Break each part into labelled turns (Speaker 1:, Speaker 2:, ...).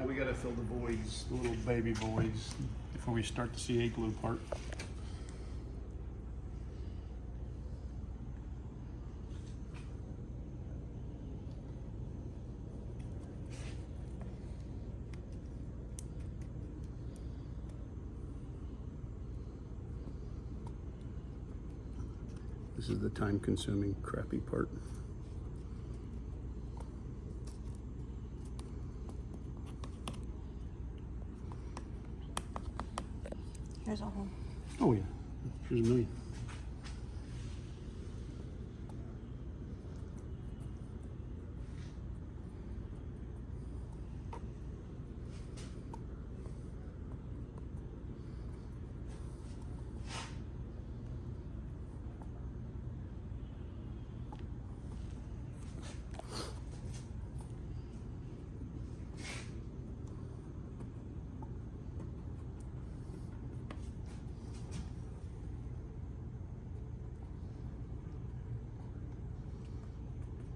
Speaker 1: we gotta fill the voids, the little baby voids, before we start the CA glue part. This is the time-consuming, crappy part.
Speaker 2: Here's a hole.
Speaker 1: Oh yeah, here's a million.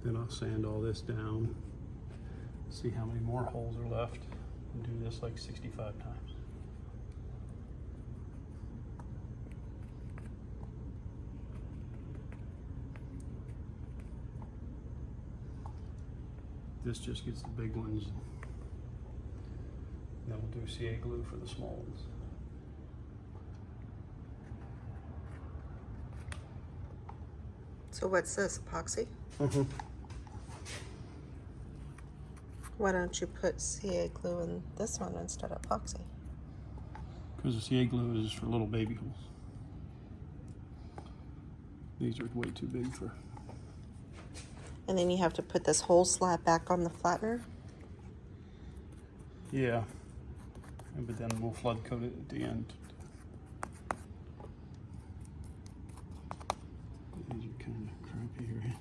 Speaker 1: Then I'll sand all this down, see how many more holes are left, and do this like 65 times. This just gets the big ones. Then we'll do CA glue for the small ones.
Speaker 2: So what's this, epoxy?
Speaker 1: Mm-hmm.
Speaker 2: Why don't you put CA glue in this one instead of epoxy?
Speaker 1: Because the CA glue is for little baby holes. These are way too big for.
Speaker 2: And then you have to put this whole slab back on the flattener?
Speaker 1: Yeah, but then we'll flood coat it at the end. These are kind of crappy here.